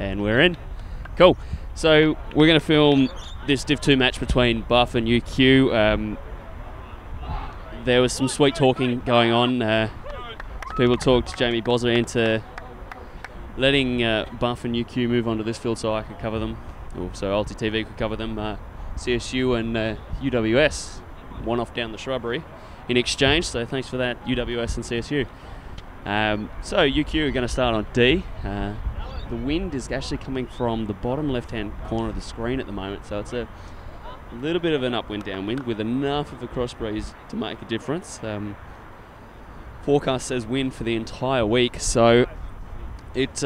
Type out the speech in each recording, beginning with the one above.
And we're in. Cool. So we're going to film this Div 2 match between Buuf and UQ. There was some sweet talking going on. People talked Jamie Bosler into letting Buuf and UQ move on to this field so I could cover them. Or so ULTI.TV could cover them. CSU and UWS one off down the shrubbery in exchange, so thanks for that, UWS and CSU. So UQ are going to start on D. The wind is actually coming from the bottom left-hand corner of the screen at the moment, so it's a little bit of an upwind downwind with enough of a cross breeze to make a difference. Forecast says wind for the entire week, so these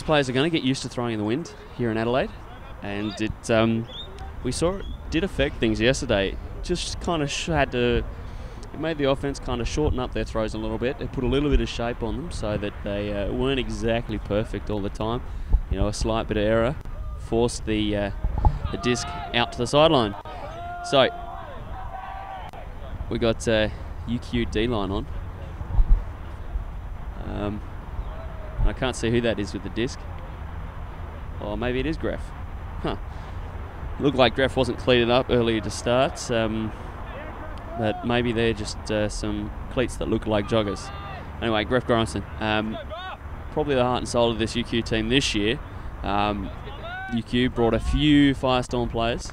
players are going to get used to throwing in the wind here in Adelaide, and we saw it did affect things yesterday. Just kind of had to. It made the offense kind of shorten up their throws a little bit. It put a little bit of shape on them so that they weren't exactly perfect all the time. You know, a slight bit of error forced the disc out to the sideline. So we got UQ D-line on. I can't see who that is with the disc. Or maybe it is Graf. Huh. Looked like Graf wasn't cleated up earlier to start. But maybe they're just some cleats that look like joggers. Anyway, Graf Goranson, probably the heart and soul of this UQ team this year. UQ brought a few Firestorm players.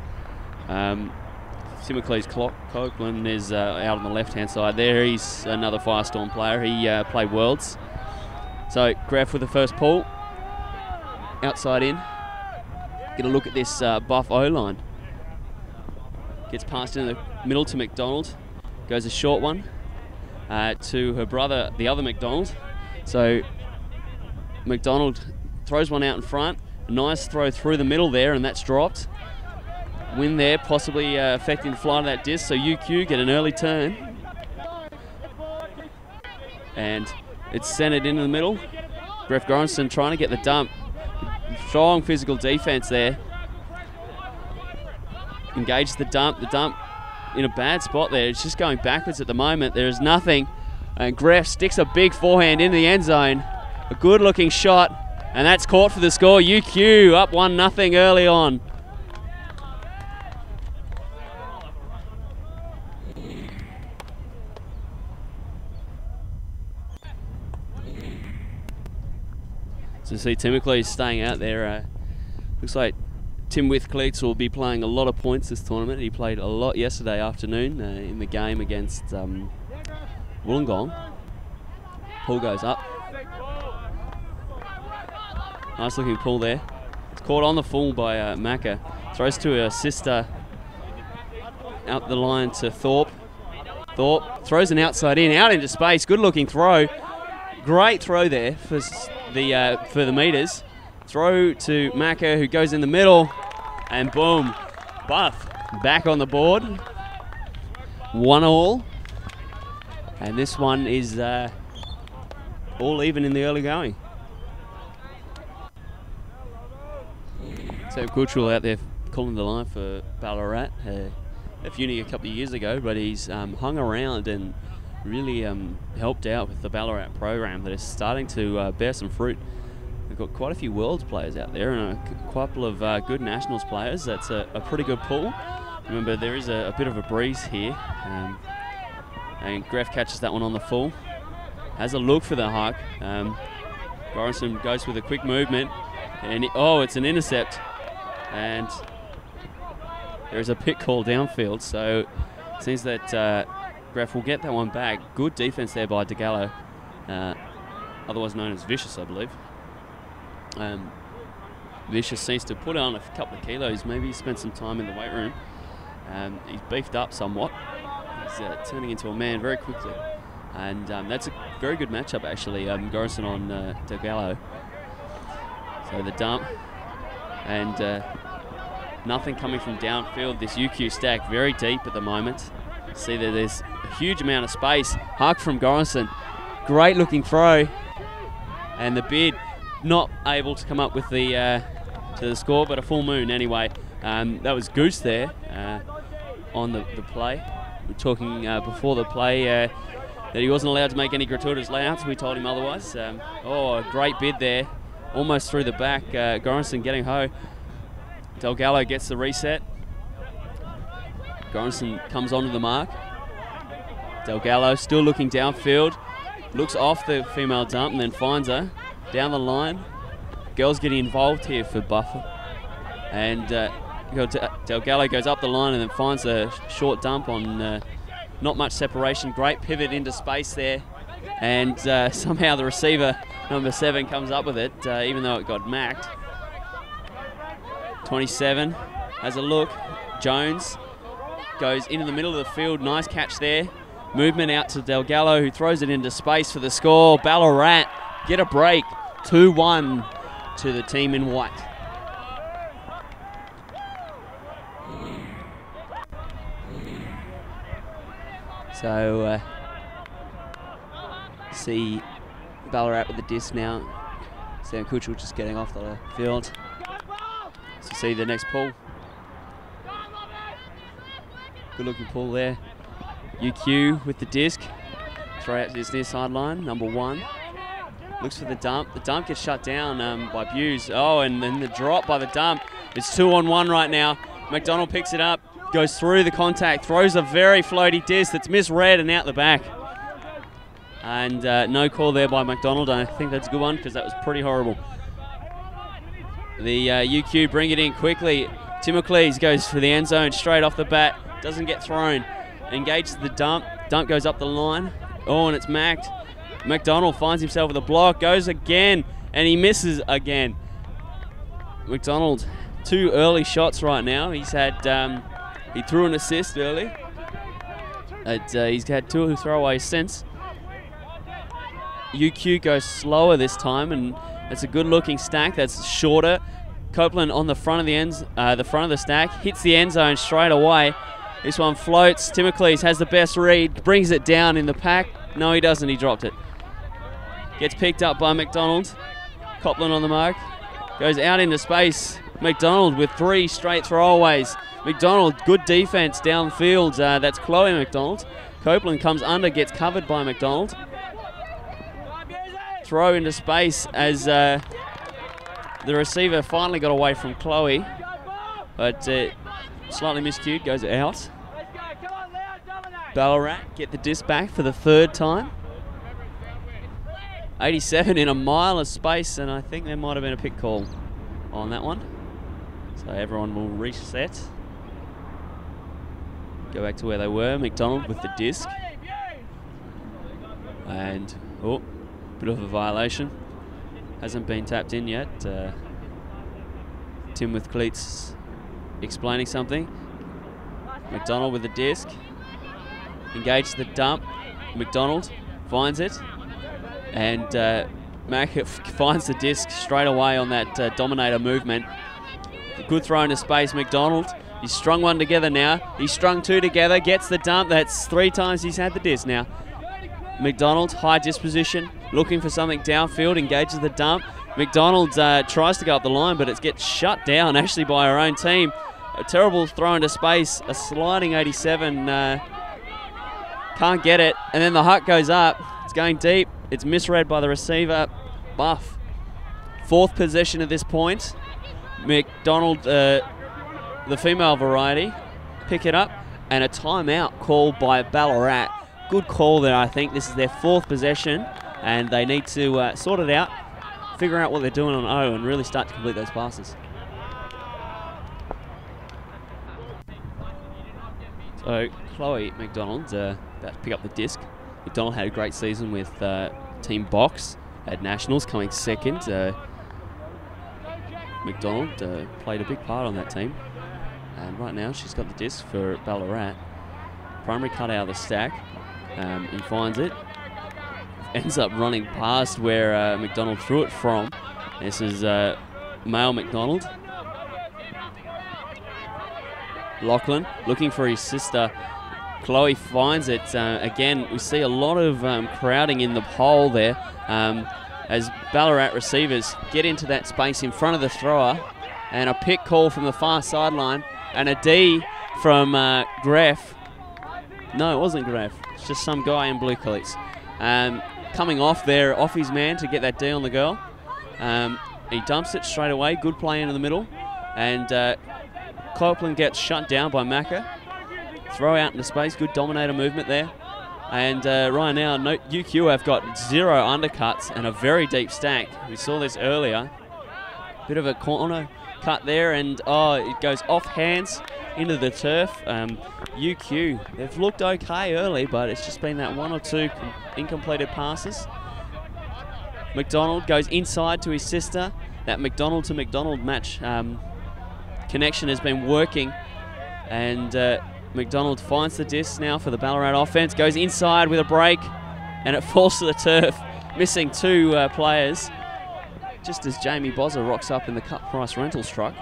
Simicles Copeland is out on the left-hand side there. He's another Firestorm player. He played Worlds. So Graf with the first pull. Outside in. Get a look at this Buuf O-line. Gets passed in the middle to McDonald. Goes a short one to her brother, the other McDonald. So McDonald throws one out in front. A nice throw through the middle there, and that's dropped. Wind there, possibly affecting the flight of that disc. So UQ get an early turn. And it's centered into the middle. Graf Goranson trying to get the dump. Strong physical defense there. Engage the dump in a bad spot there. It's just going backwards at the moment. There is nothing. And Graf sticks a big forehand into the end zone. A good looking shot. And that's caught for the score. UQ up 1-0 early on. So see Timocles staying out there. Looks like Tim Withcleats will be playing a lot of points this tournament. He played a lot yesterday afternoon in the game against Wollongong. Pull goes up. Nice looking pull there. It's caught on the full by Macca. Throws to her sister out the line to Thorpe. Thorpe throws an outside in, out into space. Good looking throw. Great throw there for the meters. Throw to Macca, who goes in the middle, and boom, Buuf back on the board. 1-1, and this one is all even in the early going. So Cultural out there calling the line for Ballarat. Left uni a couple of years ago, but he's hung around and really helped out with the Ballarat program that is starting to bear some fruit. We've got quite a few Worlds players out there and a couple of good Nationals players. That's a pretty good pull. Remember, there is a bit of a breeze here. And Graf catches that one on the full. Has a look for the huck. Goranson goes with a quick movement. And it's an intercept. And there's a pick call downfield. So it seems that Graf will get that one back. Good defense there by DeGallo. Otherwise known as Vicious, I believe. Vicious seems to put on a couple of kilos. Maybe he spent some time in the weight room. He's beefed up somewhat. He's turning into a man very quickly. And that's a very good matchup, actually. Goranson on DeGallo. So the dump. And nothing coming from downfield. This UQ stack very deep at the moment. See that there's a huge amount of space. Huck from Goranson. Great looking throw. And the bid not able to come up with the to the score, but a full moon anyway. That was Goose there on the play. We were talking before the play that he wasn't allowed to make any gratuitous layouts. We told him otherwise. A great bid there almost through the back. Goranson getting ho. Delgado gets the reset. Goranson comes onto the mark. Delgado still looking downfield. Looks off the female dump and then finds her down the line. Girls getting involved here for Buff. And Delgado goes up the line and then finds a short dump on not much separation. Great pivot into space there. And somehow the receiver, number 7, comes up with it, even though it got macked. 27 has a look. Jones goes into the middle of the field. Nice catch there. Movement out to Delgado, who throws it into space for the score. Ballarat get a break. 2-1 to the team in white. So, see Ballarat with the disc now. Sam Kutchel just getting off the field. So see the next pull. Good looking pull there. UQ with the disc. Throw out to his near sideline, number 1. Looks for the dump. The dump gets shut down by Buse. Oh, and then the drop by the dump. It's 2-on-1 right now. McDonald picks it up, goes through the contact, throws a very floaty disc that's misread and out the back. And no call there by McDonald. I think that's a good one because that was pretty horrible. The UQ bring it in quickly. Timocles goes for the end zone straight off the bat. Doesn't get thrown. Engages the dump. Dump goes up the line. Oh, and it's macked. McDonald finds himself with a block. Goes again, and he misses again. McDonald, 2 early shots right now. He's had, he threw an assist early. He's had 2 throwaways since. UQ goes slower this time, and it's a good-looking stack. That's shorter. Copeland on the front of the front of the stack, hits the end zone straight away. This one floats. Timocles has the best read, brings it down in the pack. No, he doesn't. He dropped it. Gets picked up by McDonald. Copeland on the mark. Goes out into space. McDonald with 3 straight throwaways. McDonald, good defense downfield. That's Chloe McDonald. Copeland comes under, gets covered by McDonald. Throw into space as the receiver finally got away from Chloe. But slightly miscued, goes out. Ballarat get the disc back for the 3rd time. 87 in a mile of space, and I think there might have been a pick call on that one. So everyone will reset. Go back to where they were. McDonald with the disc. And, oh, bit of a violation. Hasn't been tapped in yet. Tim with cleats explaining something. McDonald with the disc. Engaged the dump. McDonald finds it. And Mac finds the disc straight away on that Dominator movement. Good throw into space. McDonald, he's strung one together now. He's strung 2 together, gets the dump. That's 3 times he's had the disc now. McDonald, high disposition, looking for something downfield, engages the dump. McDonald tries to go up the line, but it gets shut down actually by our own team. A terrible throw into space, a sliding 87. Can't get it, and then the huck goes up. It's going deep. It's misread by the receiver. Buff. 4th possession at this point. McDonald, the female variety, pick it up, and a timeout called by Ballarat. Good call there, I think. This is their 4th possession, and they need to sort it out, figure out what they're doing on O, and really start to complete those passes. So Chloe McDonald about to pick up the disc. McDonald had a great season with Team Box at Nationals, coming 2nd. McDonald played a big part on that team. And right now she's got the disc for Ballarat. Primary cut out of the stack. He finds it. Ends up running past where McDonald threw it from. This is male McDonald. Lachlan looking for his sister. Chloe finds it. Again, we see a lot of crowding in the hole there as Ballarat receivers get into that space in front of the thrower, and a pick call from the far sideline, and a D from Greff. No, it wasn't Greff. It's just some guy in blue cleats. Coming off there, off his man to get that D on the girl. he dumps it straight away. Good play into the middle. And Copeland gets shut down by Macca. Throw out into space. Good dominator movement there. And right now, UQ have got 0 undercuts and a very deep stack. We saw this earlier. Bit of a corner cut there, and it goes off hands into the turf. UQ, they've looked okay early, but it's just been that 1 or 2 incompleted passes. McDonald goes inside to his sister. That McDonald to McDonald match connection has been working, and McDonald finds the disc now for the Ballarat offense, goes inside with a break, and it falls to the turf, missing 2 players, just as Jamie Bozza rocks up in the cut price rentals truck.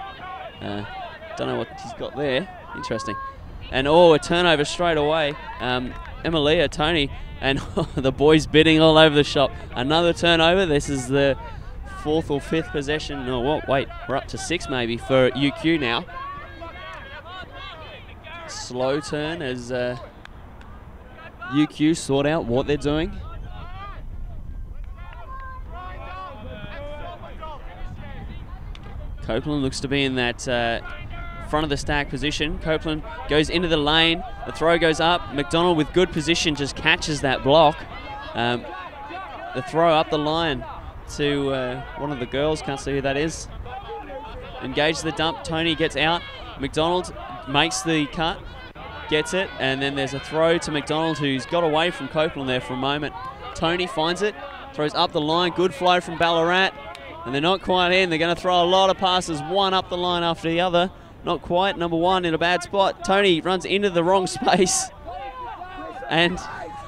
Don't know what he's got there. Interesting. And a turnover straight away. Emilia, Tony, and the boys bidding all over the shop. Another turnover. This is the 4th or 5th possession. No, what? Wait, we're up to 6 maybe for UQ now. Slow turn as UQ sort out what they're doing. Copeland looks to be in that front of the stack position. Copeland goes into the lane. The throw goes up. McDonald with good position just catches that block. The throw up the line to one of the girls. Can't see who that is. Engage the dump. Tony gets out. McDonald makes the cut. Gets it. And then there's a throw to McDonald, who's got away from Copeland there for a moment. Tony finds it. Throws up the line. Good flow from Ballarat. And they're not quite in. They're going to throw a lot of passes, one up the line after the other. Not quite. Number 1 in a bad spot. Tony runs into the wrong space. And,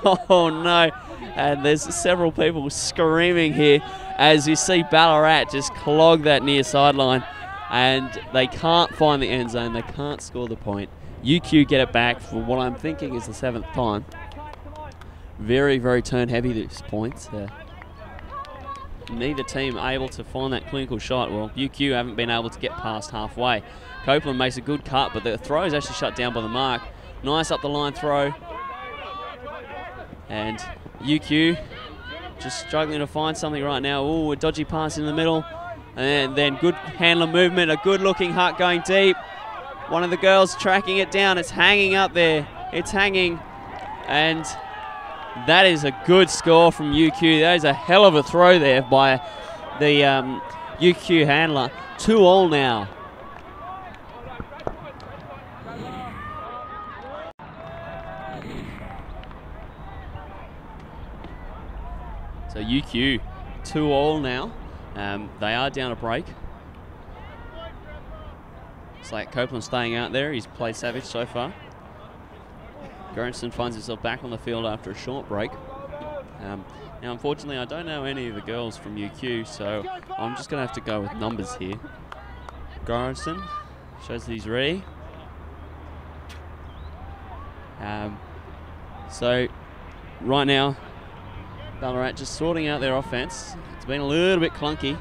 oh no. And there's several people screaming here as you see Ballarat just clog that near sideline. And they can't find the end zone. They can't score the point. UQ get it back for what I'm thinking is the 7th time. Very, very turn heavy this point. Neither team able to find that clinical shot. Well, UQ haven't been able to get past halfway. Copeland makes a good cut, but the throw is actually shut down by the mark. Nice up the line throw. And UQ just struggling to find something right now. Ooh, a dodgy pass in the middle. And then good handler movement, a good looking huck going deep. One of the girls tracking it down. It's hanging up there. It's hanging. And that is a good score from UQ. That is a hell of a throw there by the UQ handler. 2-2 now. So UQ 2-2 now. They are down a break. It's like Copeland staying out there. He's played savage so far. Goranson finds himself back on the field after a short break. Now, unfortunately, I don't know any of the girls from UQ, so I'm just going to have to go with numbers here. Goranson shows that he's ready. So, right now, Ballarat just sorting out their offense. It's been a little bit clunky.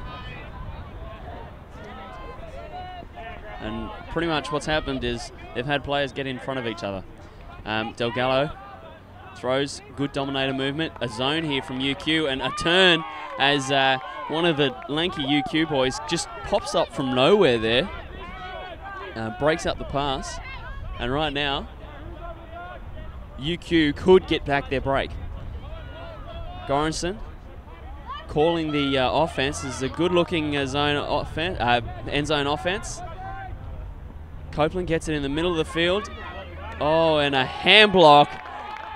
And pretty much what's happened is they've had players get in front of each other. Delgado throws, good dominator movement, a zone here from UQ, and a turn as one of the lanky UQ boys just pops up from nowhere there, breaks up the pass, and right now UQ could get back their break. Goranson calling the offense. This is a good-looking end zone offense. Copeland gets it in the middle of the field. Oh, and a hand block.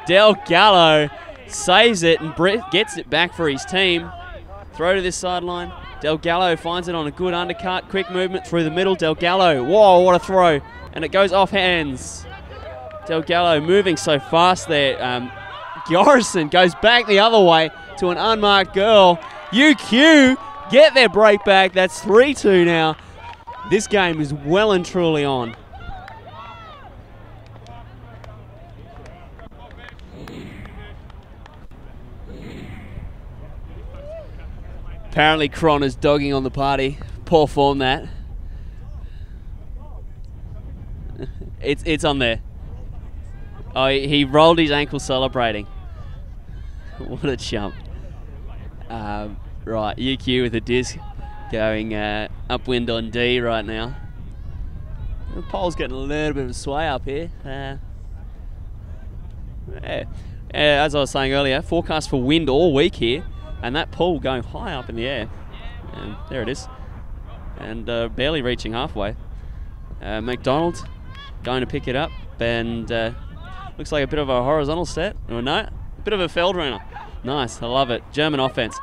Delgado saves it and gets it back for his team. Throw to this sideline. Delgado finds it on a good undercut. Quick movement through the middle. Delgado, whoa, what a throw. And it goes off hands. Delgado moving so fast there. Goranson goes back the other way to an unmarked girl. UQ get their break back. That's 3-2 now. This game is well and truly on. Apparently Cron is dogging on the party. Poor form that. It's on there. Oh, he rolled his ankle celebrating. What a chump. Right, UQ with a disc. going upwind on D right now. The pole's getting a little bit of a sway up here. As I was saying earlier, forecast for wind all week here, and that pole going high up in the air. And there it is. And barely reaching halfway. McDonald going to pick it up, and looks like a bit of a horizontal set. Or no, a bit of a Feldrunner. Nice, I love it. German offense.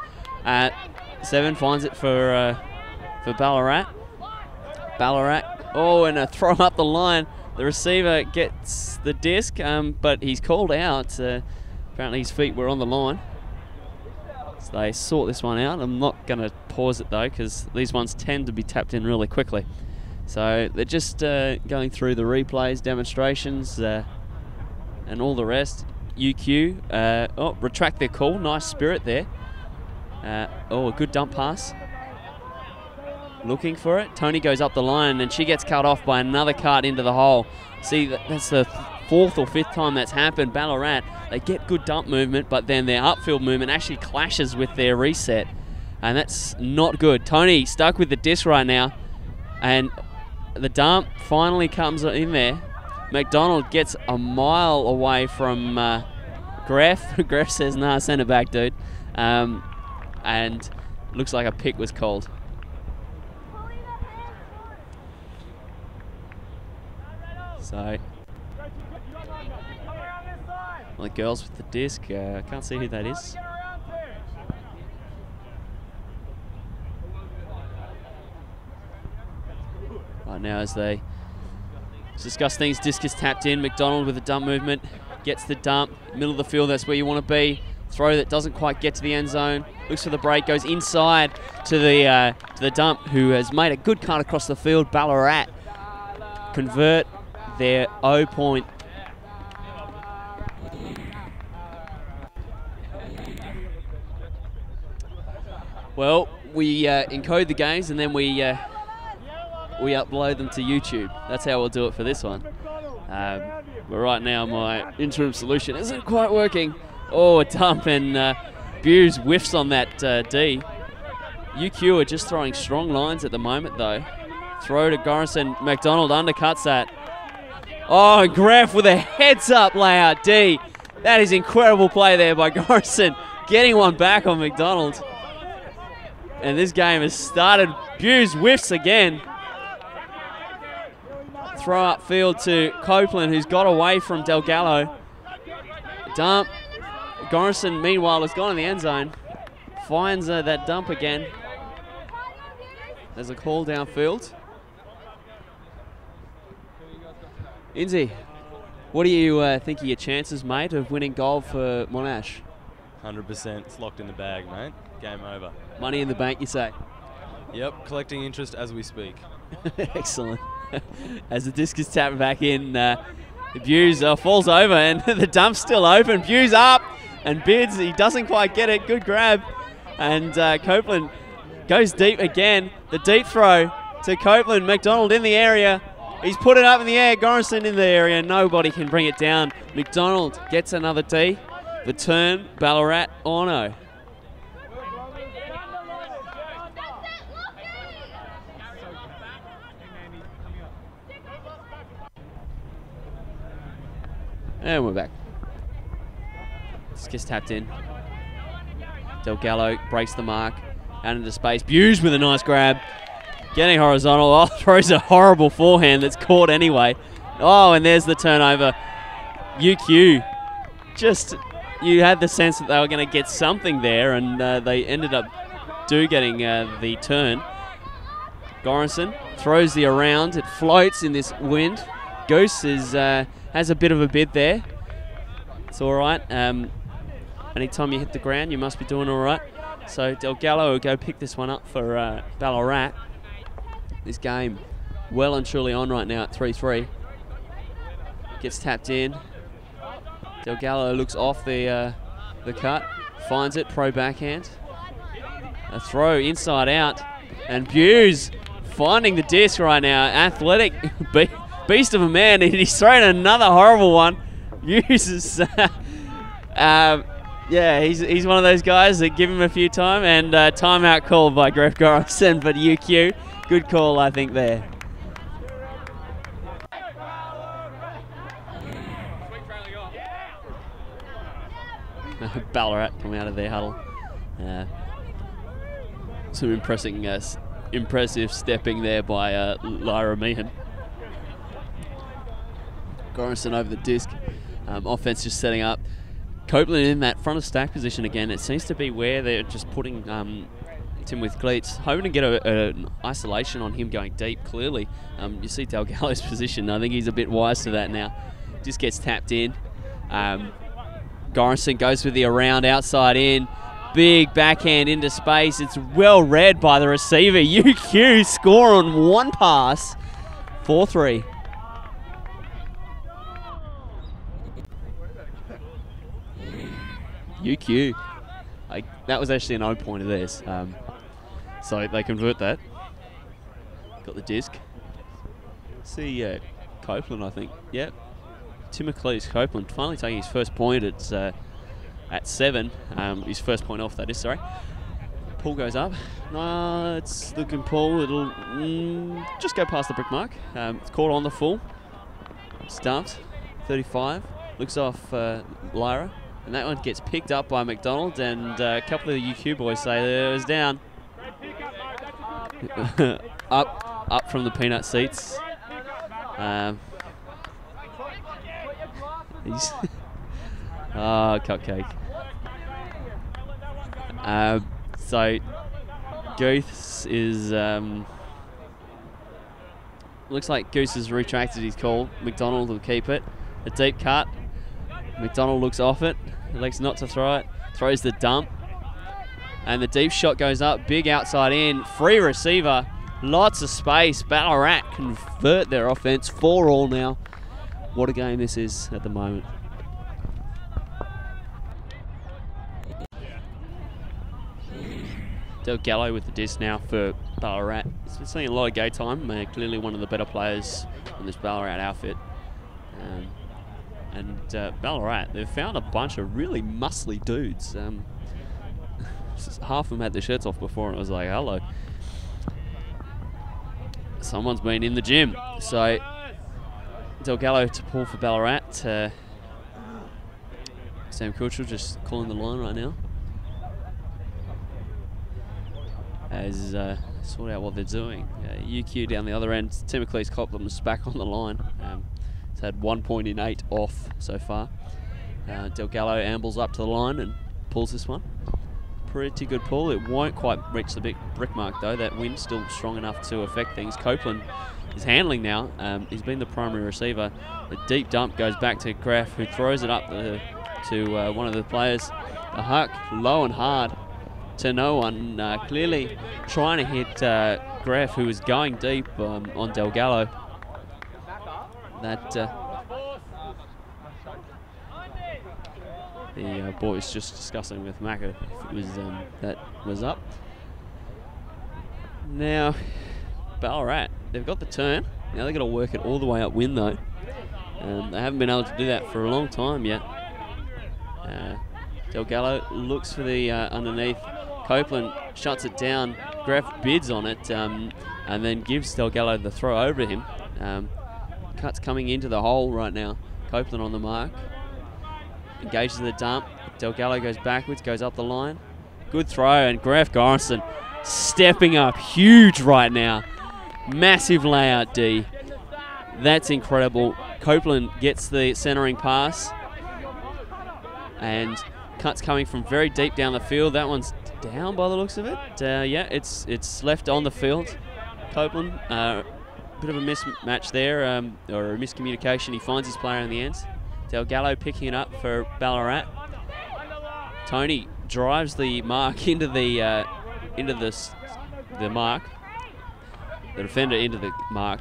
7 finds it for Ballarat. Oh, and a throw up the line. The receiver gets the disc, but he's called out. Apparently his feet were on the line. So they sort this one out. I'm not going to pause it though, because these ones tend to be tapped in really quickly. So they're just going through the replays, demonstrations, and all the rest. UQ, retract their call. Nice spirit there. A good dump pass. Looking for it. Tony goes up the line, and she gets cut off by another cart into the hole. See, that's the 4th or 5th time that's happened. Ballarat, they get good dump movement, but then their upfield movement actually clashes with their reset, and that's not good. Tony stuck with the disc right now, and the dump finally comes in there. McDonald gets a mile away from Greff. Greff says, nah, send it back, dude. And looks like a pick was called. So, the girls with the disc, I can't see who that is. Right now as they discuss things, disc is tapped in. McDonald with the dump movement, gets the dump, middle of the field, that's where you want to be. Throw that doesn't quite get to the end zone, looks for the break, goes inside to the dump, who has made a good cut across the field. Ballarat convert their O point. Well, we encode the games and then we upload them to YouTube. That's how we'll do it for this one. But right now my interim solution isn't quite working. Oh, a dump, and Buuf whiffs on that D. UQ are just throwing strong lines at the moment though. Throw to Gorison. McDonald undercuts that. Oh, Greff with a heads-up layout D. That is incredible play there by Gorison, getting one back on McDonald. And this game has started. Buuf whiffs again. Throw upfield to Copeland, who's got away from Delgado. Dump. Gorison, meanwhile, has gone in the end zone. Finds that dump again. There's a call downfield. Inzi, what do you think of your chances, mate, of winning gold for Monash? 100%. It's locked in the bag, mate. Game over. Money in the bank, you say? Yep, collecting interest as we speak. Excellent. As the disc is tapped back in, Buuf falls over, and the dump's still open. Buuf up and bids. He doesn't quite get it. Good grab. And Copeland goes deep again. The deep throw to Copeland. McDonald in the area. He's put it up in the air. Gorison in the area. Nobody can bring it down. McDonald gets another D. The turn. Ballarat. Oh no. And we're back. This gets tapped in. Delgado breaks the mark. Out into space. Buuf with a nice grab. Getting horizontal. Oh, throws a horrible forehand that's caught anyway. Oh, and there's the turnover. UQ. Just, you had the sense that they were going to get something there, and they ended up getting the turn. Gorison throws the around. It floats in this wind. Goose has a bit of a bid there. It's all right. Anytime you hit the ground, you must be doing all right. So Delgado will go pick this one up for Ballarat. This game well and truly on right now at 3-3. Gets tapped in. Delgado looks off the cut. Finds it, pro backhand. A throw inside out. And Buuf finding the disc right now. Athletic beast of a man. He's thrown another horrible one. Uses Yeah, he's one of those guys that give him a few time, and timeout called by Gref Goranson, but UQ, good call I think there. Ballarat come out of their huddle. Some impressive stepping there by Lyra Meehan. Goranson over the disc. Offense just setting up. Copeland in that front of stack position again. It seems to be where they're just putting Tim with cleats, hoping to get an isolation on him going deep, clearly. You see Delgado's position. I think he's a bit wise to that now. Just gets tapped in. Goranson goes with the around outside in. Big backhand into space. It's well read by the receiver. UQ score on one pass. 4-3. UQ. That was actually an own point of theirs. So they convert that. Got the disc. See Copeland, I think. Yep. Timocles Copeland finally taking his first point at 7. His first point off, that is, sorry. Pull goes up. No, it's looking pull. It'll just go past the brick mark. It's caught on the full. Stumped. 35. Looks off Lyra. And that one gets picked up by McDonald, and a couple of the UQ boys say it was down. up from the peanut seats. Cupcake. So Goose is looks like Goose has retracted his call. McDonald will keep it. A deep cut. McDonald looks off it. Elects not to throw it. Throws the dump. And the deep shot goes up. Big outside in. Free receiver. Lots of space. Ballarat convert their offense. 4-all now. What a game this is at the moment. Delgado with the disc now for Ballarat. He's been seeing a lot of go time. Clearly one of the better players in this Ballarat outfit. And Ballarat, they've found a bunch of really muscly dudes. Half of them had their shirts off before, and it was like, hello. Someone's been in the gym. So Delgado to pull for Ballarat. Sam Kutchell just calling the line right now. As sort out what they're doing. UQ down the other end. Timocles Copland's back on the line. He's had 1 point in 8 off so far. Delgado ambles up to the line and pulls this one. Pretty good pull. It won't quite reach the big brick mark though. That wind's still strong enough to affect things. Copeland is handling now. He's been the primary receiver. The deep dump goes back to Graf, who throws it up to one of the players. A huck low and hard to no one. Clearly trying to hit Graf, who is going deep on Delgado. That the boys just discussing with Macca if it was that was up. Now Ballarat, they've got the turn. Now they've got to work it all the way upwind though. They haven't been able to do that for a long time yet. Delgado looks for the underneath. Copeland shuts it down. Graf bids on it and then gives Delgado the throw over him. Cuts coming into the hole right now. Copeland on the mark. Engages in the dump. Delgado goes backwards, goes up the line. Good throw, and Graf Goranson stepping up huge right now. Massive layout D. That's incredible. Copeland gets the centering pass. And cuts coming from very deep down the field. That one's down by the looks of it. Yeah, it's left on the field. Copeland, bit of a mismatch there, or a miscommunication. He finds his player in the end. Delgado picking it up for Ballarat. Tony drives the mark into the mark. The defender into the mark.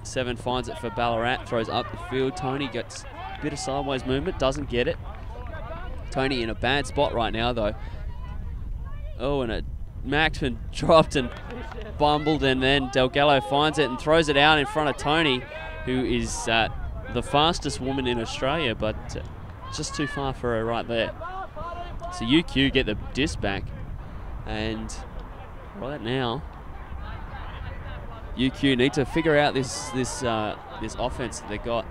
7 finds it for Ballarat. Throws up the field. Tony gets a bit of sideways movement. Doesn't get it. Tony in a bad spot right now though. Oh, and Maxman dropped and bumbled, and then Delgado finds it and throws it out in front of Tony, who is the fastest woman in Australia, but just too far for her right there. So UQ get the disc back, and right now UQ need to figure out this offense that they got.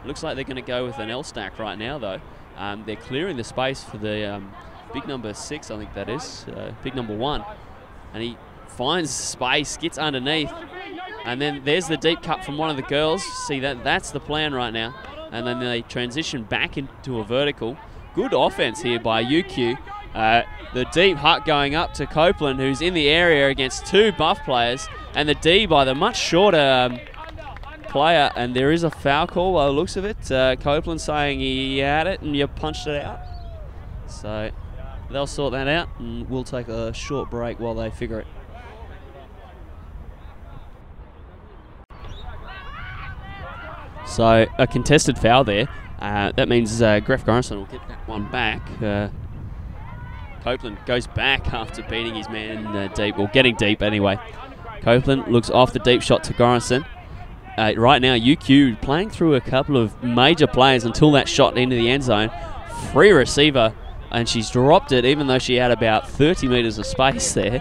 Looks like they're going to go with an L stack right now, though. They're clearing the space for the big number 6, I think that is, big number 1, and he finds space, gets underneath, and then there's the deep cut from one of the girls. See, that's the plan right now, and then they transition back into a vertical. Good offense here by UQ. The deep hut going up to Copeland, who's in the area against 2 Buff players, and the D by the much shorter player, and there is a foul call by the looks of it. Copeland saying he had it and you punched it out. So they'll sort that out, and we'll take a short break while they figure it. So a contested foul there. That means Graf Garrison will get that one back. Copeland goes back after beating his man deep, or getting deep anyway. Copeland looks off the deep shot to Garrison. Right now, UQ playing through a couple of major players until that shot into the end zone. Free receiver, and she's dropped it even though she had about 30 metres of space there.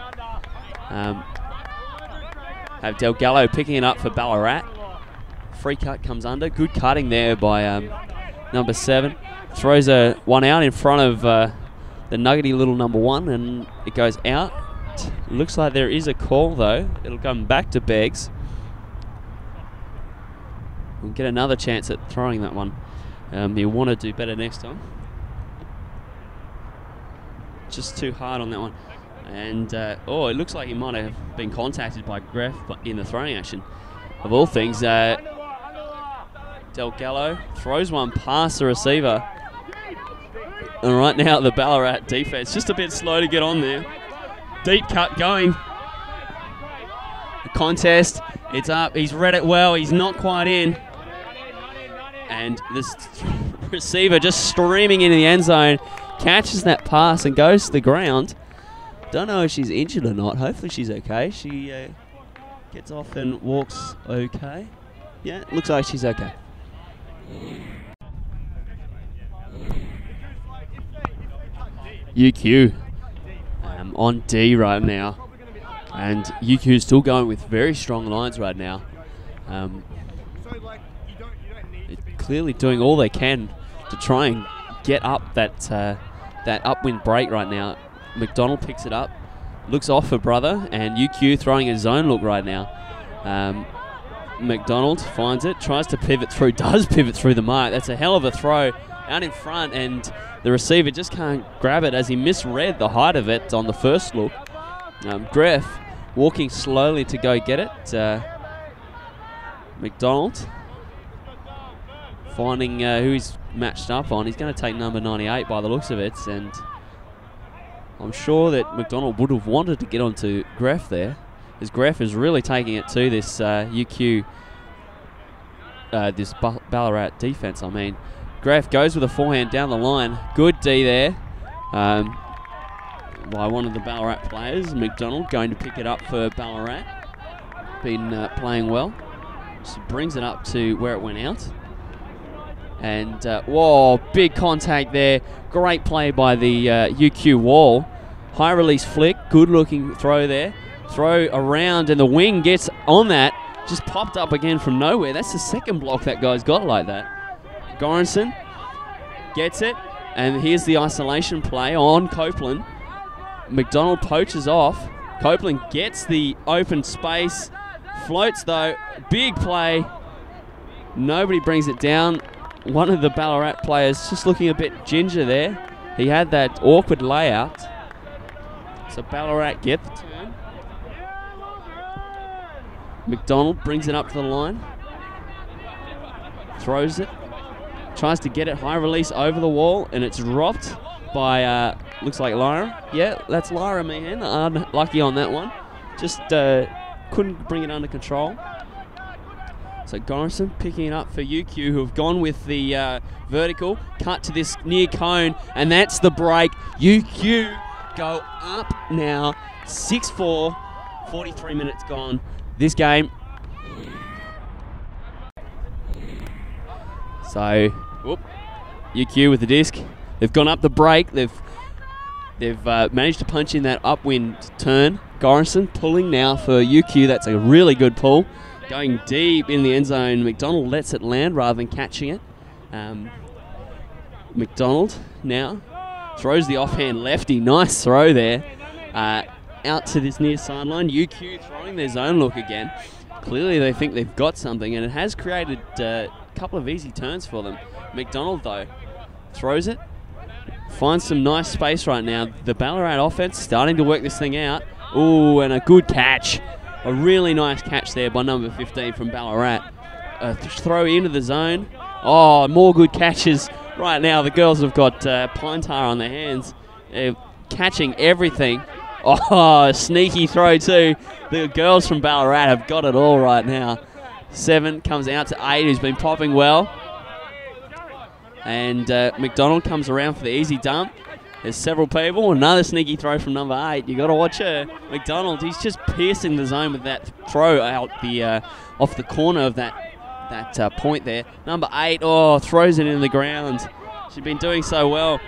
Have Delgado picking it up for Ballarat. Free cut comes under. Good cutting there by number 7. Throws a one out in front of the nuggety little number 1, and it goes out. Looks like there is a call, though. It'll come back to Beggs. We'll get another chance at throwing that one. You'll want to do better next time. Just too hard on that one. And, oh, it looks like he might have been contacted by Graf in the throwing action. Of all things, Delgado throws one past the receiver. And right now, the Ballarat defense just a bit slow to get on there. Deep cut going. The contest, it's up. He's read it well. He's not quite in. And this receiver just streaming into the end zone, catches that pass and goes to the ground. Don't know if she's injured or not. Hopefully she's okay. She gets off and walks okay. Yeah, looks like she's okay. UQ on D right now, and UQ is still going with very strong lines right now. Clearly doing all they can to try and get up that upwind break right now. McDonald picks it up, looks off for brother, and UQ throwing a zone look right now. McDonald finds it, tries to pivot through, does pivot through the mark. That's a hell of a throw out in front, and the receiver just can't grab it as he misread the height of it on the first look. Graf walking slowly to go get it. McDonald finding who he's matched up on. He's going to take number 98 by the looks of it, and I'm sure that McDonald would have wanted to get onto Graf there, as Graf is really taking it to this UQ, this Ballarat defense, I mean. Graf goes with a forehand down the line. Good D there by one of the Ballarat players. McDonald going to pick it up for Ballarat. Been playing well. So brings it up to where it went out. And, whoa, big contact there. Great play by the UQ wall. High release flick. Good looking throw there. Throw around, and the wing gets on that. Just popped up again from nowhere. That's the second block that guy's got like that. Goranson gets it, and here's the isolation play on Copeland. McDonald poaches off. Copeland gets the open space. Floats, though. Big play. Nobody brings it down. One of the Ballarat players just looking a bit ginger there. He had that awkward layout. So Ballarat get the turn. McDonald brings it up to the line. Throws it. Tries to get it high release over the wall, and it's dropped by, looks like Lyra. Yeah, that's Lyra Meehan. Unlucky on that one. Just couldn't bring it under control. So Garrison picking it up for UQ, who have gone with the vertical. Cut to this near cone, and that's the break. UQ go up now. 6-4, 43 minutes gone. This game. So, UQ with the disc. They've gone up the break. They've They've managed to punch in that upwind turn. Gorison pulling now for UQ. That's a really good pull. Going deep in the end zone. McDonald lets it land rather than catching it. McDonald now throws the offhand lefty. Nice throw there. Out to this near sideline. UQ throwing their zone look again. Clearly they think they've got something, and it has created a couple of easy turns for them. McDonald, though, throws it. Finds some nice space right now. The Ballarat offense starting to work this thing out. Ooh, and a good catch. A really nice catch there by number 15 from Ballarat. Throw into the zone. Oh, more good catches right now. The girls have got pine tar on their hands. They're catching everything. Oh, sneaky throw too. The girls from Ballarat have got it all right now. 7 comes out to 8, who's been popping well. And McDonald comes around for the easy dump. There's several people. Another sneaky throw from number 8. You got to watch her. McDonald, he's just piercing the zone with that throw out the off the corner of that point there. Number 8, throws it in the ground. She's been doing so well.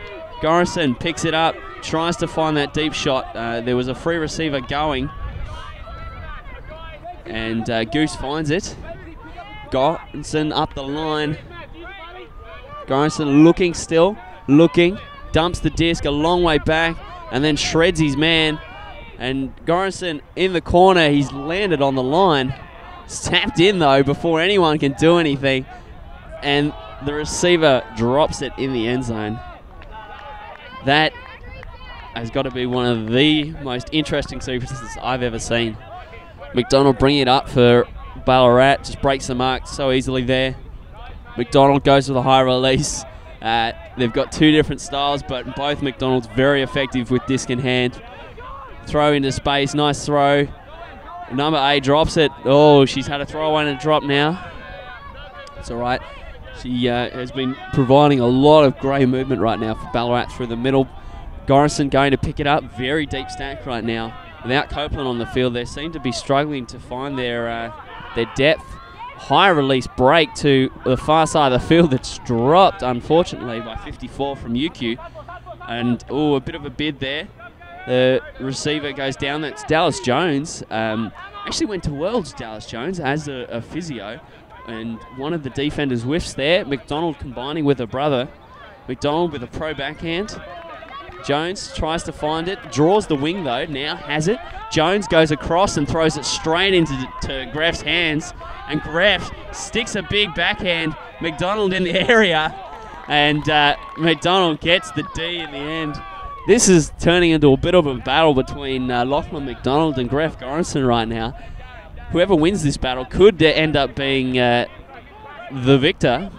Gorison picks it up, tries to find that deep shot. There was a free receiver going, and Goose finds it. Gorison up the line. Gorison looking, dumps the disc a long way back, and then shreds his man. And Gorison in the corner, he's landed on the line. Tapped in though before anyone can do anything, and the receiver drops it in the end zone. That has got to be one of the most interesting sequences I've ever seen. McDonald bringing it up for Ballarat, just breaks the mark so easily there. McDonald goes with a high release. They've got two different styles, but both McDonald's very effective with disc in hand. Throw into space, nice throw. Number 8 drops it. Oh, she's had a throw and a drop now. It's all right. She has been providing a lot of grey movement right now for Ballarat through the middle. Gorison going to pick it up. Very deep stack right now. Without Copeland on the field, they seem to be struggling to find their depth. High release break to the far side of the field that's dropped, unfortunately, by 54 from UQ. And, a bit of a bid there. The receiver goes down. That's Dallas Jones. Actually went to Worlds, Dallas Jones, as a physio. And one of the defenders whiffs there. McDonald combining with a brother. McDonald with a pro backhand. Jones tries to find it. Draws the wing, though. Now has it. Jones goes across and throws it straight into Greff's hands. And Greff sticks a big backhand. McDonald in the area. And McDonald gets the D in the end. This is turning into a bit of a battle between Lachlan McDonald and Greff Gorison right now. Whoever wins this battle could end up being the victor,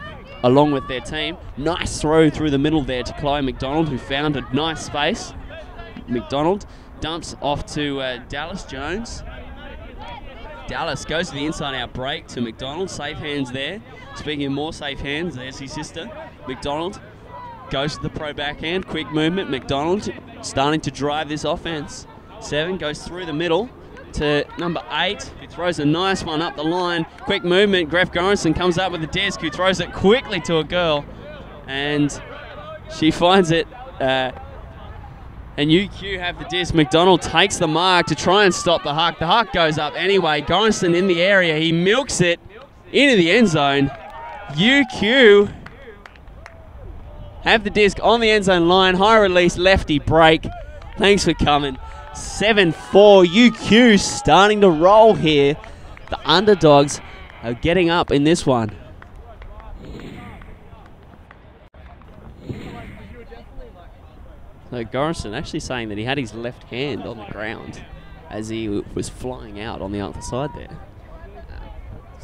along with their team. Nice throw through the middle there to Chloe McDonald, who found a nice space. McDonald dumps off to Dallas Jones. Dallas goes to the inside-out break to McDonald. Safe hands there. Speaking of more safe hands, there's his sister. McDonald goes to the pro backhand. Quick movement. McDonald starting to drive this offense. 7 goes through the middle to number 8, who throws a nice one up the line. Quick movement. Greff Gorison comes up with the disc, who throws it quickly to a girl. And she finds it. And UQ have the disc. McDonald takes the mark to try and stop the huck. The huck goes up anyway. Gorison in the area. He milks it into the end zone. UQ have the disc on the end zone line. High release, lefty break. Thanks for coming. 7-4 UQ starting to roll here. The underdogs are getting up in this one. So Gorison actually saying that he had his left hand on the ground as he was flying out on the other side there.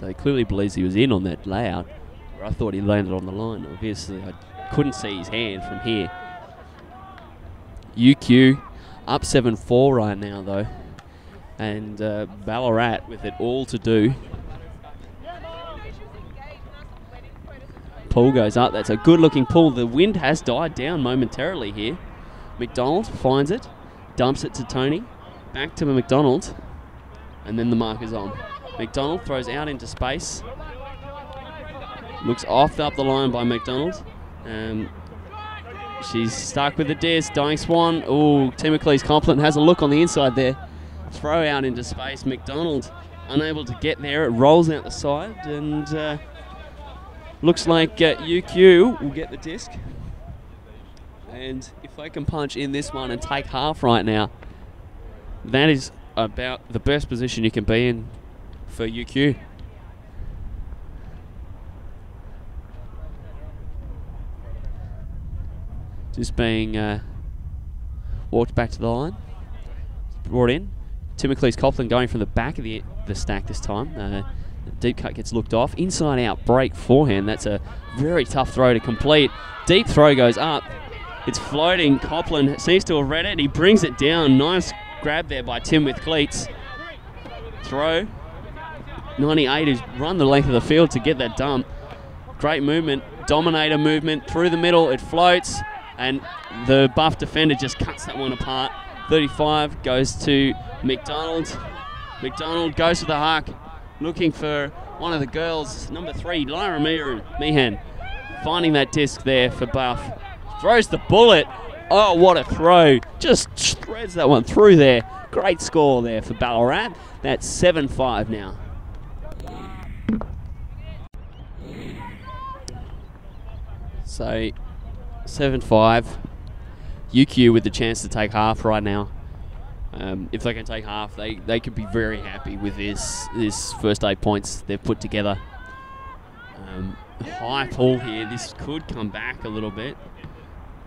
So he clearly believes he was in on that layout. Where I thought he landed on the line. Obviously, I couldn't see his hand from here. UQ up 7-4 right now, though. And Ballarat with it all to do. Pull goes up. That's a good-looking pull. The wind has died down momentarily here. McDonald finds it, dumps it to Tony, back to McDonald, and then the mark is on. McDonald throws out into space. Looks off up the line by McDonald. She's stuck with the disc. Dying Swan. Oh, Timocles Compline has a look on the inside there. Throw out into space. McDonald unable to get there. It rolls out the side, and looks like UQ will get the disc. And if they can punch in this one and take half right now, that is about the best position you can be in for UQ. Just being walked back to the line. Brought in. Timocles Compline going from the back of the stack this time. The deep cut gets looked off. Inside out break forehand. That's a very tough throw to complete. Deep throw goes up. It's floating. Compline seems to have read it. He brings it down. Nice grab there by Tim with cleats. Throw. 98 has run the length of the field to get that dump. Great movement. Dominator movement through the middle. It floats. And the Buff defender just cuts that one apart. 35 goes to McDonald. McDonald goes to the huck. Looking for one of the girls. Number 3, Lyra Meehan. Finding that disc there for Buff. Throws the bullet. Oh, what a throw. Just threads that one through there. Great score there for Ballarat. That's 7-5 now. So, 7-5. UQ with the chance to take half right now. If they can take half, they could be very happy with this first 8 points they've put together. High pull here. This could come back a little bit.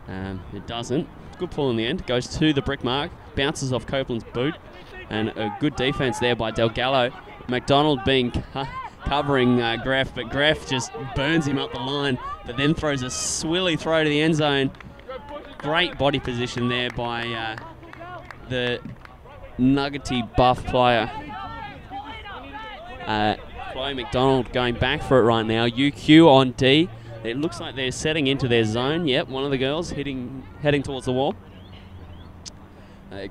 It doesn't. Good pull in the end. Goes to the brick mark. Bounces off Copeland's boot. And a good defense there by Delgado. McDonald being covering Greff, but Greff just burns him up the line, but then throws a swilly throw to the end zone. Great body position there by the nuggety Buff player. Chloe McDonald going back for it right now. UQ on D. It looks like they're setting into their zone. Yep, one of the girls heading towards the wall.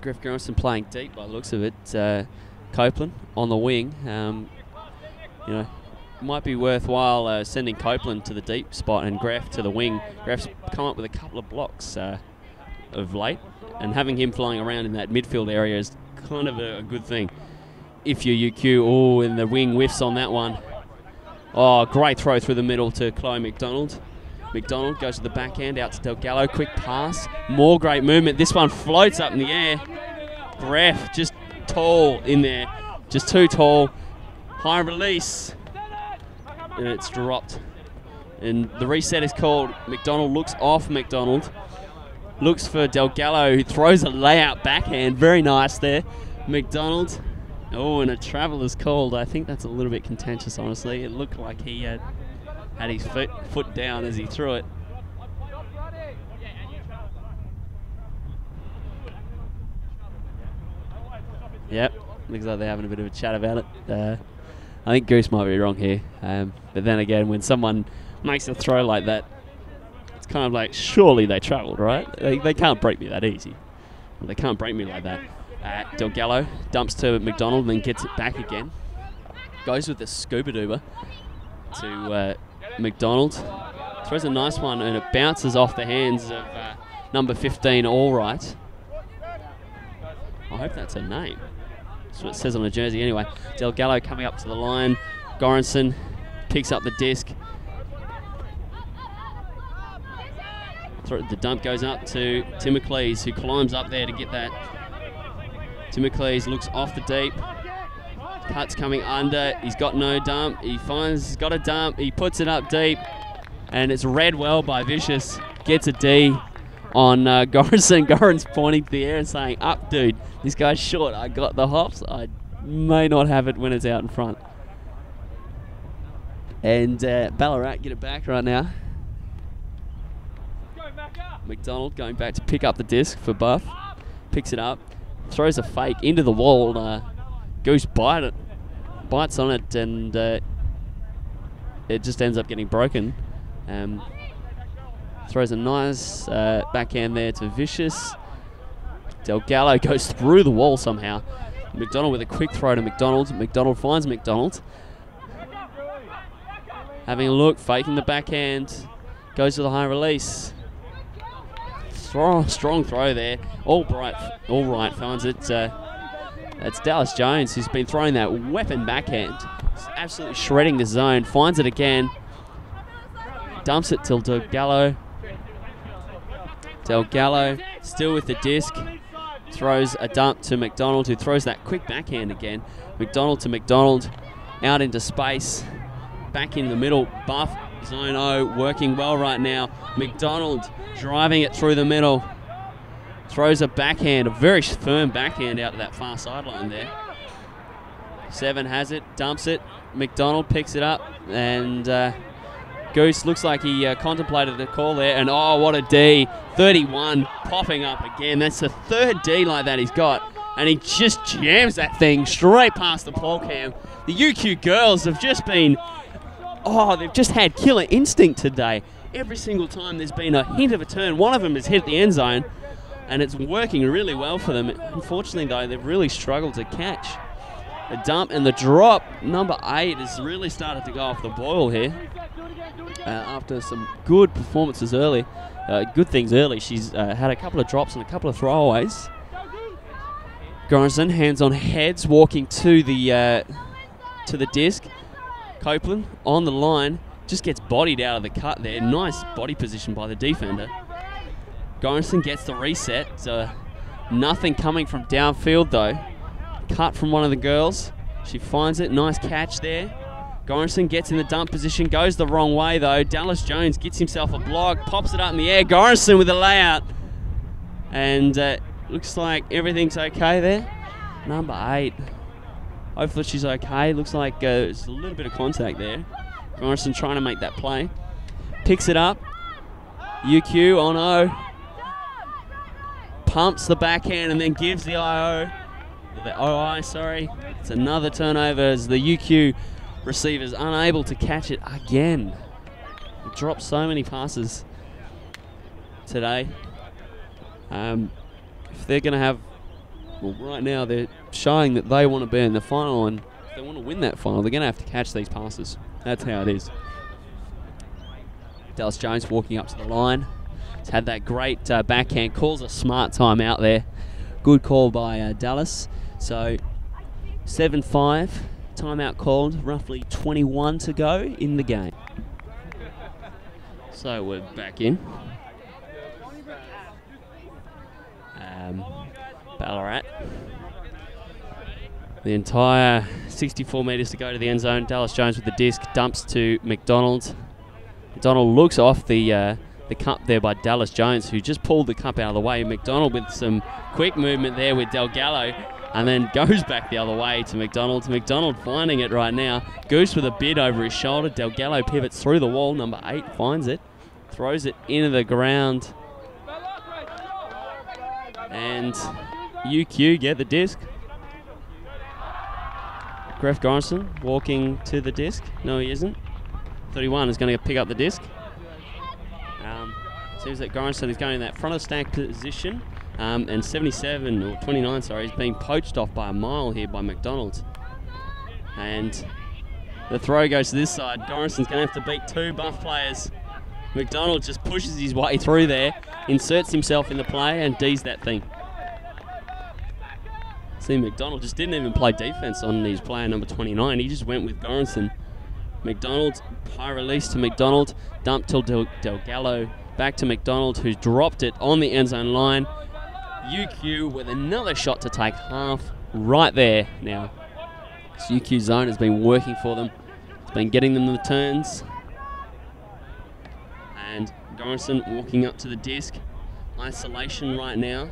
Griff Garrison playing deep by the looks of it. Copeland on the wing. You know, might be worthwhile sending Copeland to the deep spot and Greff to the wing. Greff's come up with a couple of blocks of late, and having him flying around in that midfield area is kind of a good thing. If you're UQ, oh, and the wing whiffs on that one. Oh, great throw through the middle to Chloe McDonald. McDonald goes to the backhand, out to Delgado, quick pass. More great movement. This one floats up in the air. Greff just tall in there, just too tall. High release, and it's dropped. And the reset is called. McDonald looks off McDonald. Looks for Delgado, who throws a layout backhand. Very nice there. McDonald. Oh, and a travel is called. I think that's a little bit contentious, honestly. It looked like he had his foot down as he threw it. Yep, looks like they're having a bit of a chat about it. I think Goose might be wrong here. But then again, when someone makes a throw like that, it's kind of like, surely they travelled, right? They can't break me that easy. They can't break me like that. Delgado dumps to McDonald and then gets it back again. Goes with the scuba doober to McDonald. Throws a nice one and it bounces off the hands of number 15, Allright. I hope that's her name. That's what it says on the jersey anyway. Delgado coming up to the line. Goranson picks up the disc. The dump goes up to Timocles, who climbs up there to get that. Timocles looks off the deep. Cut's coming under. He's got no dump. He finds he's got a dump. He puts it up deep. And it's read well by Vicious. Gets a D on Goranson. Goran's pointing to the air and saying, up, dude. This guy's short. I got the hops. I may not have it when it's out in front. And Ballarat get it back right now. McDonald going back to pick up the disc for Buff. Picks it up. Throws a fake into the wall. Goose bites on it, and it just ends up getting broken. Throws a nice backhand there to Vicious. Delgado goes through the wall somehow. McDonald with a quick throw to McDonald. McDonald finds McDonald. Having a look, faking the backhand. Goes to the high release. Strong throw there. All right, finds it. That's Dallas Jones, who's been throwing that weapon backhand. He's absolutely shredding the zone. Finds it again. Dumps it till Delgado. Delgado still with the disc. Throws a dump to McDonald, who throws that quick backhand again. McDonald to McDonald. Out into space. Back in the middle. Buff, zone O, working well right now. McDonald driving it through the middle. Throws a backhand, a very firm backhand out to that far sideline there. 7 has it, dumps it. McDonald picks it up, and Goose looks like he contemplated the call there, and oh, what a D. 31 popping up again. That's the third D like that he's got, and he just jams that thing straight past the pole cam. The UQ girls have just been, they've just had killer instinct today. Every single time there's been a hint of a turn, one of them has hit the end zone, and it's working really well for them. Unfortunately, though, they've really struggled to catch. The dump and the drop. Number 8 has really started to go off the boil here. After some good performances early, good things early. She's had a couple of drops and a couple of throwaways. Gorison, hands on heads, walking to the disc. Copeland on the line, just gets bodied out of the cut there. Nice body position by the defender. Gorison gets the reset. Nothing coming from downfield though. Cut from one of the girls. She finds it. Nice catch there. Gorison gets in the dump position. Goes the wrong way though. Dallas Jones gets himself a block. Pops it up in the air. Gorison with a layout. And looks like everything's okay there. Number 8. Hopefully she's okay. Looks like there's a little bit of contact there. Gorison trying to make that play. Picks it up. UQ on O. Pumps the backhand and then gives the OI, sorry. It's another turnover as the UQ receiver's unable to catch it again. They dropped so many passes today. If they're going to have, well, right now they're showing that they want to be in the final, and if they want to win that final, they're going to have to catch these passes. That's how it is. Dallas Jones walking up to the line. He's had that great backhand, calls a smart time out there. Good call by Dallas. So 7-5, timeout called, roughly 21 to go in the game. So we're back in. Ballarat. The entire 64 metres to go to the end zone. Dallas Jones with the disc, dumps to McDonald. McDonald looks off the cup there by Dallas Jones, who just pulled the cup out of the way. McDonald with some quick movement there with Delgado, and then goes back the other way to McDonald. McDonald finding it right now. Goose with a bid over his shoulder. Delgado pivots through the wall. Number 8 finds it. Throws it into the ground. And UQ get the disc. Gref Gorison walking to the disc. No, he isn't. 31 is going to pick up the disc. Seems that Gorison is going in that front of stack position. And 77, or 29, sorry, is being poached off by a mile here by McDonald. And the throw goes to this side. Gorison's going to have to beat 2 Buff players. McDonald just pushes his way through there, inserts himself in the play, and D's that thing. See, McDonald just didn't even play defense on his player number 29. He just went with Gorison. McDonald, high release to McDonald, dump till Delgado, back to McDonald, who's dropped it on the end zone line. UQ with another shot to take half right there now. This UQ zone has been working for them. It's been getting them the turns. And Gorison walking up to the disc. Isolation right now.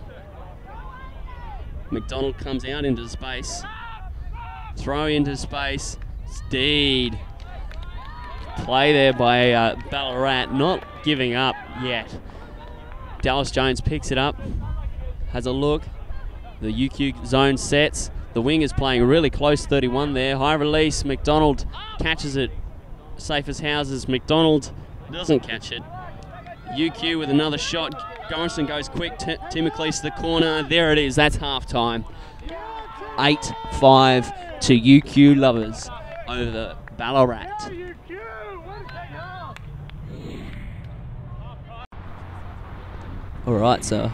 McDonald comes out into space. Throw into space. Steed. Play there by Ballarat, not giving up yet. Dallas Jones picks it up. Has a look. The UQ zone sets. The wing is playing really close, 31 there. High release. McDonald catches it. Safe as houses. McDonald doesn't catch it. UQ with another shot. Gorison goes quick. Tim McLeese to the corner. There it is. That's half time. 8-5 to UQ Lovers over Ballarat. All right, so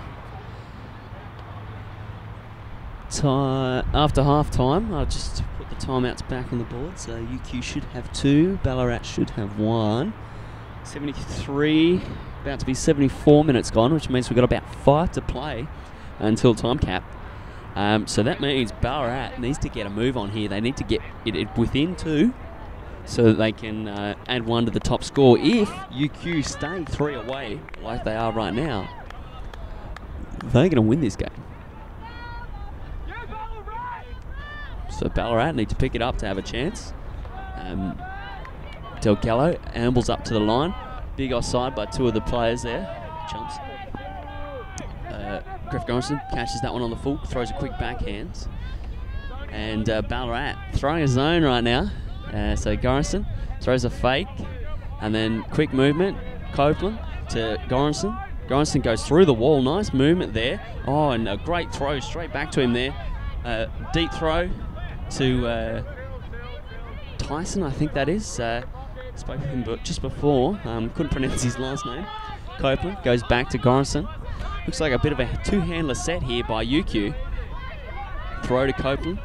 after half time, I'll just put the timeouts back on the board. So UQ should have 2, Ballarat should have 1. 73, about to be 74 minutes gone, which means we've got about 5 to play until time cap. So that means Ballarat needs to get a move on here. They need to get it within 2 so that they can add 1 to the top score. If UQ stay 3 away like they are right now, they're going to win this game. So Ballarat need to pick it up to have a chance. Delgado ambles up to the line. Big offside by 2 of the players there. Jumps. Griff Gorison catches that one on the full, throws a quick backhand. And Ballarat throwing a zone right now. So Gorison throws a fake. And then quick movement. Copeland to Gorison. Gorison goes through the wall. Nice movement there. Oh, and a great throw straight back to him there. Deep throw to Tyson, I think that is. Spoke with him just before. Couldn't pronounce his last name. Copeland goes back to Gorison. Looks like a bit of a two-handler set here by UQ. Throw to Copeland.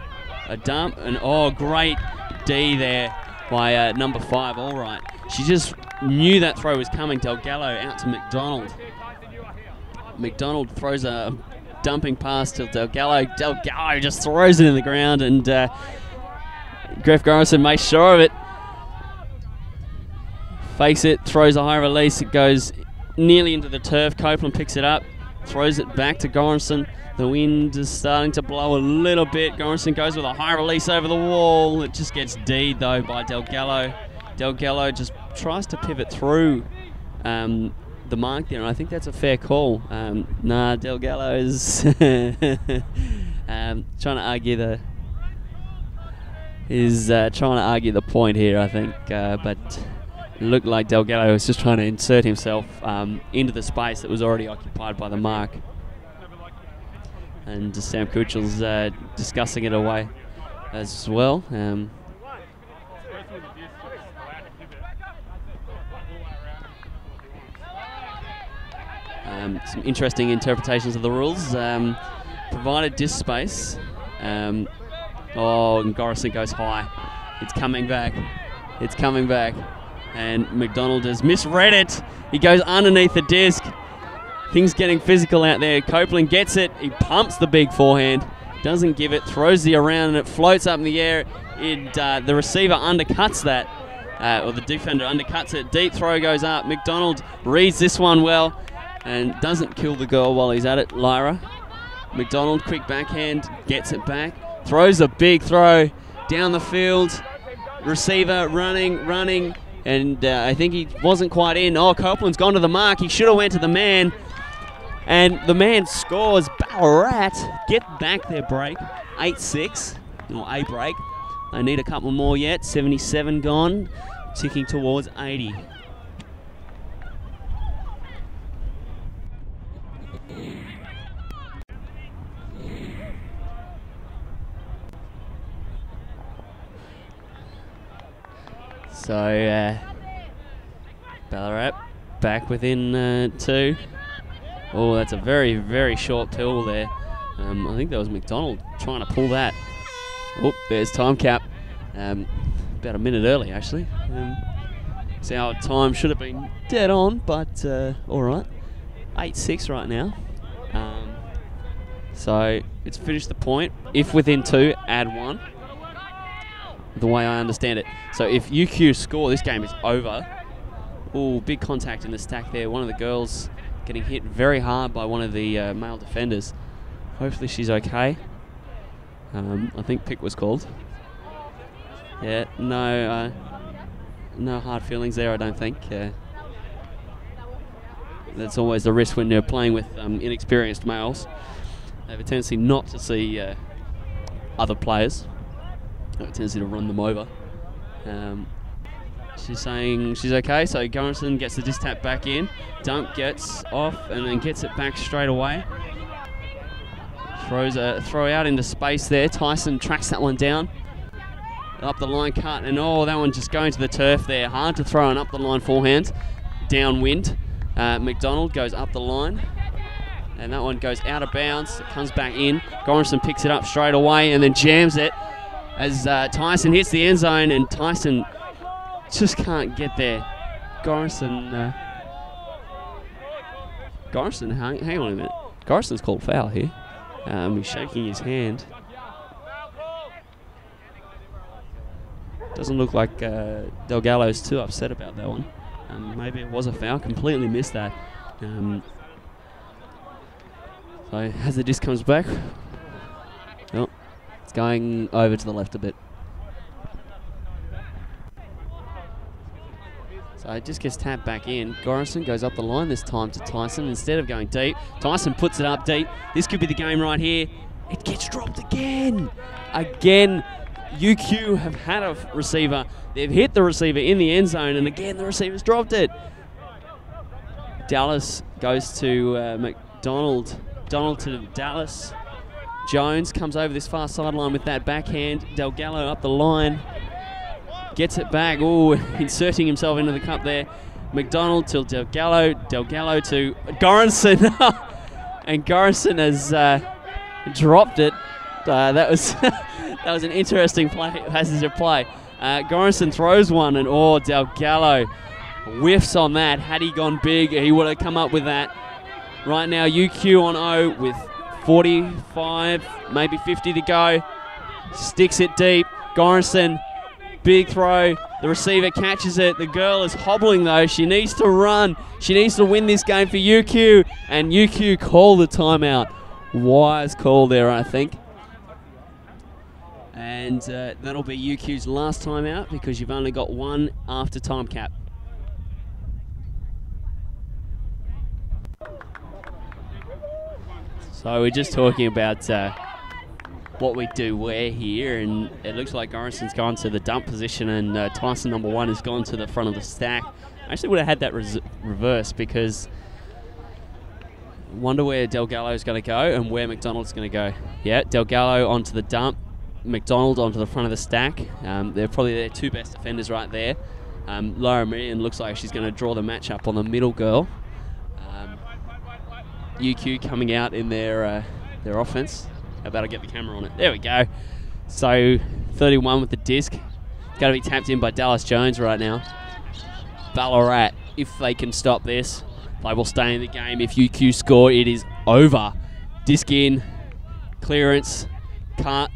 A dump, and oh, great D there by number 5. All right. She just knew that throw was coming. Delgado out to McDonald. McDonald throws a dumping pass to Delgado. Delgado just throws it in the ground, and Griff Gorison makes sure of it. Fakes it, throws a high release. It goes nearly into the turf. Copeland picks it up, throws it back to Gorison. The wind is starting to blow a little bit. Gorison goes with a high release over the wall. It just gets D'd though by Delgado. Delgado just tries to pivot through the mark there, and I think that's a fair call. Delgado is trying to argue the point here, I think, but it looked like Delgado was just trying to insert himself into the space that was already occupied by the mark. And Sam Kuchel's discussing it away as well. Some interesting interpretations of the rules. Provided disc space. And Gorison goes high. It's coming back. It's coming back. And McDonald has misread it. He goes underneath the disc. Things getting physical out there. Copeland gets it. He pumps the big forehand. Doesn't give it. Throws the around and it floats up in the air. The receiver undercuts that. Or the defender undercuts it. Deep throw goes up. McDonald reads this one well and doesn't kill the girl while he's at it. Lyra. McDonald, quick backhand. Gets it back. Throws a big throw down the field. Receiver running. And I think he wasn't quite in. Oh, Copeland's gone to the mark. He should have went to the man. And the man scores. Ballarat get back their break. 8-6, or a break. They need a couple more yet. 77 gone, ticking towards 80. So, Ballarat back within 2. Oh, that's a very, very short pill there. I think that was McDonald trying to pull that. Oh, there's time cap. About a minute early, actually. So our time should have been dead on, but all right. 8-6 right now. So it's finished the point. If within 2, add 1. The way I understand it. So if UQ score, this game is over. Oh, big contact in the stack there. One of the girls getting hit very hard by one of the male defenders. Hopefully she's okay. I think pick was called. Yeah, no hard feelings there, I don't think. That's always the risk when you're playing with inexperienced males. They have a tendency not to see other players. They have a tendency to run them over. She's saying she's okay, so Gorison gets the disc tap back in. Dump gets off and then gets it back straight away. Throws a throw out into space there. Tyson tracks that one down. Up the line cut, and oh, that one just going to the turf there. Hard to throw an up the line forehand. Downwind. McDonald goes up the line. And that one goes out of bounds. It comes back in. Gorrinson picks it up straight away and then jams it as Tyson hits the end zone, and Tyson just can't get there. Gorrinson, hang on a minute. Gorrison's called foul here. He's shaking his hand. Doesn't look like Delgallo's too upset about that one. Maybe it was a foul. Completely missed that. So as the disc comes back, oh, it's going over to the left a bit. So it just gets tapped back in. Gorrinson goes up the line this time to Tyson instead of going deep. Tyson puts it up deep. This could be the game right here. It gets dropped again. Again, UQ have had a receiver. They've hit the receiver in the end zone, and again the receiver's dropped it. Dallas goes to McDonald. Donald to Dallas. Jones comes over this far sideline with that backhand. Delgallo up the line. Gets it back. Oh, inserting himself into the cup there. McDonald to Delgallo. Delgallo to Gorrinson. And Gorrinson has dropped it. That was that was an interesting passage of play. Gorrinson throws one, and Delgallo whiffs on that. Had he gone big, he would have come up with that. Right now, UQ on O with 45, maybe 50 to go. Sticks it deep. Gorrinson, big throw. The receiver catches it. The girl is hobbling though. She needs to run. She needs to win this game for UQ. And UQ call the timeout. Wise call there, I think. And that'll be UQ's last timeout because you've only got one after time cap. So we're just talking about what we do where here, and it looks like Gorrison's gone to the dump position, and Tyson number 1 has gone to the front of the stack. I actually would have had that reverse because I wonder where Delgallo's going to go and where McDonald's going to go. Yeah, Delgallo onto the dump, McDonald onto the front of the stack. They're probably their two best defenders right there. Laura Marion looks like she's going to draw the matchup on the middle girl. UQ coming out in their offense. How about I get the camera on it? There we go. So 31 with the disc. It's going to be tapped in by Dallas Jones right now. Ballarat, if they can stop this, they will stay in the game. If UQ score, it is over. Disc in, clearance, cut,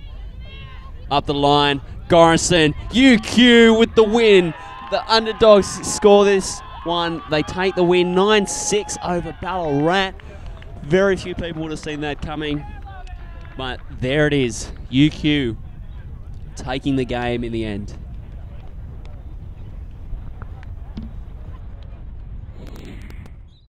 up the line. Gorrinson, UQ with the win. The underdogs score this one. They take the win 9-6 over Ballarat. Very few people would have seen that coming, but there it is. UQ taking the game in the end.